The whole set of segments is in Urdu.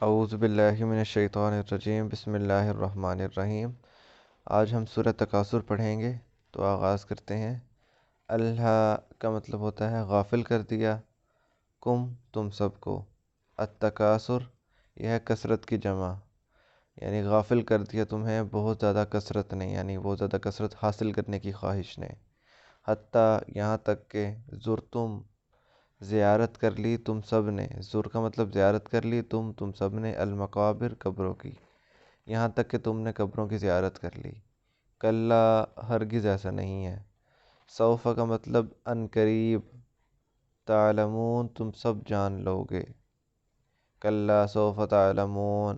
اعوذ باللہ من الشیطان الرجیم، بسم اللہ الرحمن الرحیم۔ آج ہم سورہ تکاثر پڑھیں گے، تو آغاز کرتے ہیں۔ اللہ کا مطلب ہوتا ہے غافل کر دیا، کم تم سب کو، التکاثر یہ ہے کثرت کی جمع، یعنی غافل کر دیا تمہیں بہت زیادہ کثرت نے، یعنی بہت زیادہ کثرت حاصل کرنے کی خواہش نے، حتیٰ یہاں تک کہ زرتم زیارت کر لی تم سب نے، زر کا مطلب زیارت کر لی تم سب نے، المقابر قبروں کی، یہاں تک کہ تم نے قبروں کی زیارت کر لی۔ کلا ہرگز ایسا نہیں ہے، سوف کا مطلب ان قریب، تعلمون تم سب جان لو گے، کلا سوف تعلمون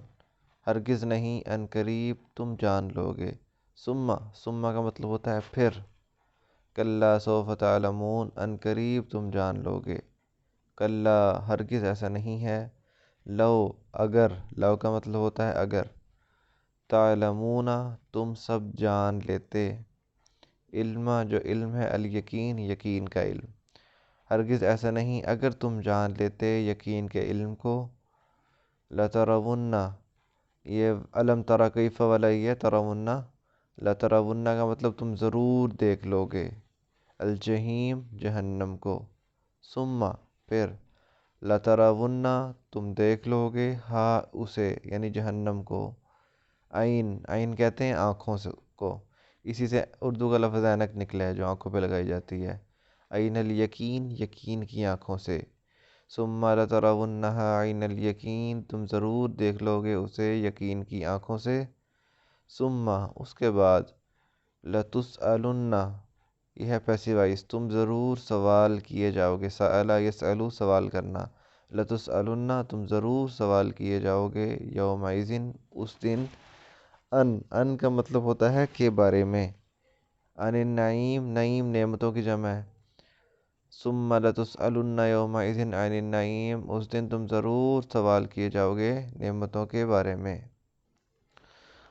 ہرگز نہیں، ان قریب تم جان لو گے۔ ثم کا مطلب ہوتا ہے پھر، کلا سوف تعلمون ان قریب تم جان لو گے، کلا ہرگز ایسا نہیں ہے، لو اگر، لو کا مطلب ہوتا ہے اگر، تعلمون تم سب جان لیتے، علم جو علم ہے، الیقین یقین کا علم، ہرگز ایسا نہیں اگر تم جان لیتے یقین کے علم کو، لترون یہ علم ترى کیف والا یہ ترون، لترون کا مطلب تم ضرور دیکھ لو گے، الجحیم جہنم کو، ثم پھر، لترون تم دیکھ لو گے، ہاں اسے یعنی جہنم کو، عین کہتے ہیں آنکھوں سے کو، اسی سے اردو کا لفظ عینک نکلا ہے جو آنکھوں پہ لگائی جاتی ہے، عین الیقین یقین کی آنکھوں سے، ثم لترونها عین الیقین تم ضرور دیکھ لو گے اسے یقین کی آنکھوں سے، ثم اس کے بعد، لتسألن یہ ہے پیسیو وائس، تم ضرور سوال کیے جاؤ گے، سأل یسألو سوال کرنا، لتسألن تم ضرور سوال کیے جاؤ گے، یومئذ اس دن، ان کا مطلب ہوتا ہے کے بارے میں، عن النعیم نعیم نعمتوں کی جمع ہے، ثم لتسألن یومئذ عن النعیم اس دن تم ضرور سوال کیے جاؤ گے نعمتوں کے بارے میں۔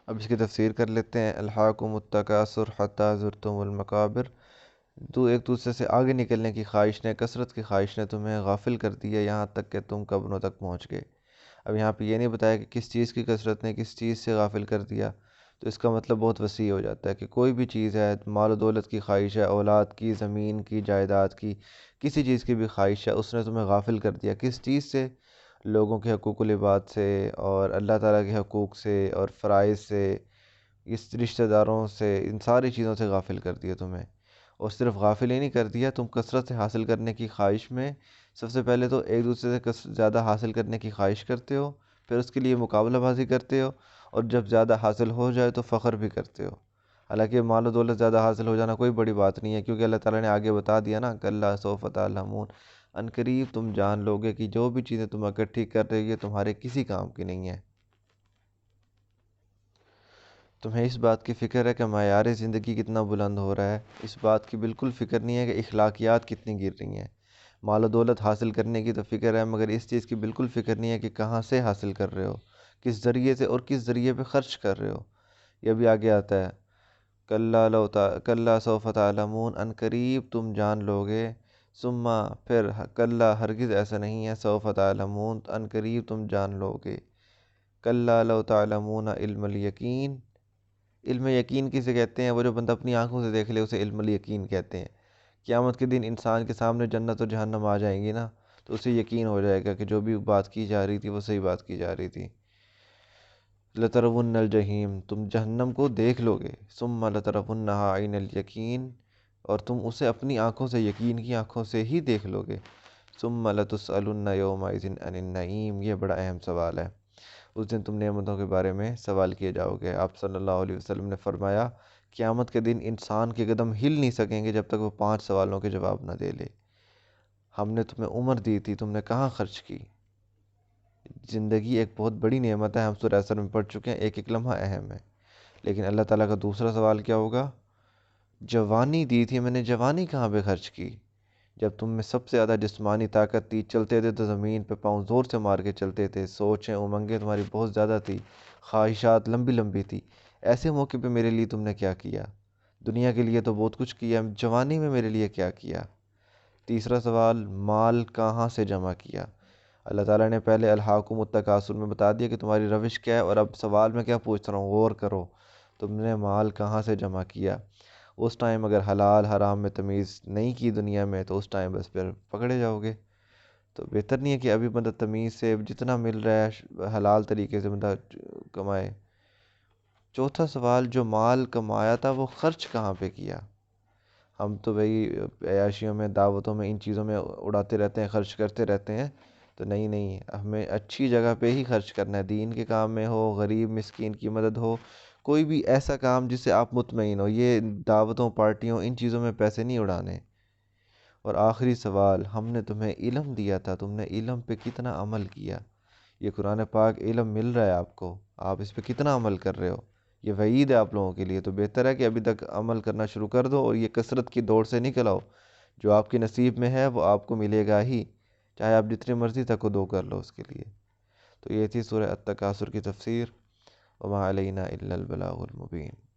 اب اس کی تفسیر کر لیتے ہیں۔ الہاکم التکاثر حتی زرتم المقابر، تو ایک دوسرے سے آگے نکلنے کی خواہش نے، کثرت کی خواہش نے تمہیں غافل کر دیا یہاں تک کہ تم قبروں تک پہنچ گئے۔ اب یہاں پہ یہ نہیں بتایا کہ کس چیز کی کثرت نے کس چیز سے غافل کر دیا، تو اس کا مطلب بہت وسیع ہو جاتا ہے کہ کوئی بھی چیز ہے، مال و دولت کی خواہش ہے، اولاد کی، زمین کی، جائیداد کی، کسی چیز کی بھی خواہش ہے، اس نے تمہیں غافل کر دیا، کس چیز سے؟ لوگوں کے حقوق العباد سے، اور اللہ تعالیٰ کے حقوق سے، اور فرائض سے، اس رشتہ داروں سے، ان ساری چیزوں سے غافل کر دیا تمہیں۔ اور صرف غافل ہی نہیں کر دیا، تم کثرت سے حاصل کرنے کی خواہش میں سب سے پہلے تو ایک دوسرے سے زیادہ حاصل کرنے کی خواہش کرتے ہو، پھر اس کے لیے مقابلہ بازی کرتے ہو، اور جب زیادہ حاصل ہو جائے تو فخر بھی کرتے ہو۔ حالانکہ مال و دولت زیادہ حاصل ہو جانا کوئی بڑی بات نہیں ہے، کیونکہ اللہ تعالیٰ نے آگے بتا دیا نا، کلا سوف تعلمون ان قریب تم جان لو گے کہ جو بھی چیزیں تم اکٹھی کر رہی ہے تمہارے کسی کام کی نہیں ہے۔ تمہیں اس بات کی فکر ہے کہ معیار زندگی کتنا بلند ہو رہا ہے، اس بات کی بالکل فکر نہیں ہے کہ اخلاقیات کتنی گر رہی ہیں۔ مال و دولت حاصل کرنے کی تو فکر ہے، مگر اس چیز کی بالکل فکر نہیں ہے کہ کہاں سے حاصل کر رہے ہو، کس ذریعے سے، اور کس ذریعے پہ خرچ کر رہے ہو۔ یہ بھی آگے آتا ہے، کلا سوف تعلمون ان قریب تم جان لو گے، ثم پھر، کلا ہرگز ایسا نہیں ہے، سوف تعلمون ان قریب تم جان لو گے، کلا لو تعلمون علم الیقین، علم یقین کسے کہتے ہیں؟ وہ جو بندہ اپنی آنکھوں سے دیکھ لے اسے علم الیقین کہتے ہیں۔ قیامت کے دن انسان کے سامنے جنت و جہنم آ جائیں گی نا، تو اسے یقین ہو جائے گا کہ جو بھی بات کی جا رہی تھی وہ صحیح بات کی جا رہی تھی۔ لترون الجحیم تم جہنم کو دیکھ لو گے، ثم لترونہا عین الیقین اور تم اسے اپنی آنکھوں سے، یقین کی آنکھوں سے ہی دیکھ لو گے، ثم لتسألن یومئذ عن النعیم یہ بڑا اہم سوال ہے، اس دن تم نعمتوں کے بارے میں سوال کیے جاؤ گے۔ آپ صلی اللہ علیہ وسلم نے فرمایا، قیامت کے دن انسان کے قدم ہل نہیں سکیں گے جب تک وہ 5 سوالوں کے جواب نہ دے لے۔ ہم نے تمہیں عمر دی تھی، تم نے کہاں خرچ کی؟ زندگی ایک بہت بڑی نعمت ہے، ہم سورہ اثر میں پڑھ چکے ہیں، ایک ایک لمحہ اہم ہے، لیکن اللہ تعالیٰ کا دوسرا سوال کیا ہوگا؟ جوانی دی تھی، میں نے جوانی کہاں پہ خرچ کی؟ جب تم میں سب سے زیادہ جسمانی طاقت تھی، چلتے تھے تو زمین پہ پاؤں زور سے مار کے چلتے تھے، سوچیں امنگیں تمہاری بہت زیادہ تھی، خواہشات لمبی لمبی تھی، ایسے موقع پہ میرے لیے تم نے کیا کیا؟ دنیا کے لیے تو بہت کچھ کیا، جوانی میں میرے لیے کیا کیا؟ تیسرا سوال، مال کہاں سے جمع کیا؟ اللہ تعالیٰ نے پہلے الہاکم التکاثر میں بتا دیا کہ تمہاری روش کیا ہے، اور اب سوال میں کیا پوچھ رہا ہوں، غور کرو، تم نے مال کہاں سے جمع کیا؟ اس ٹائم اگر حلال حرام میں تمیز نہیں کی دنیا میں تو اس ٹائم بس پھر پکڑے جاؤ گے۔ تو بہتر نہیں ہے کہ ابھی بندہ تمیز سے جتنا مل رہا ہے حلال طریقے سے بندہ کمائے۔ چوتھا سوال، جو مال کمایا تھا وہ خرچ کہاں پہ کیا؟ ہم تو بھئی عیاشیوں میں، دعوتوں میں، ان چیزوں میں اڑاتے رہتے ہیں، خرچ کرتے رہتے ہیں۔ تو نہیں نہیں، ہمیں اچھی جگہ پہ ہی خرچ کرنا ہے، دین کے کام میں ہو، غریب مسکین کی مدد ہو، کوئی بھی ایسا کام جس سے آپ مطمئن ہو۔ یہ دعوتوں، پارٹیوں، ان چیزوں میں پیسے نہیں اڑانے۔ اور آخری سوال، ہم نے تمہیں علم دیا تھا، تم نے علم پہ کتنا عمل کیا؟ یہ قرآن پاک علم مل رہا ہے آپ کو، آپ اس پہ کتنا عمل کر رہے ہو؟ یہ وعید ہے آپ لوگوں کے لیے، تو بہتر ہے کہ ابھی تک عمل کرنا شروع کر دو اور یہ کثرت کی دوڑ سے نکل آؤ۔ جو آپ کے نصیب میں ہے وہ آپ کو ملے گا ہی، چاہے آپ جتنی مرضی تک دو کر لو اس کے لیے۔ تو یہ تھی سورہ التکاثر کی تفسیر۔ وما علینا الا البلاغ المبین۔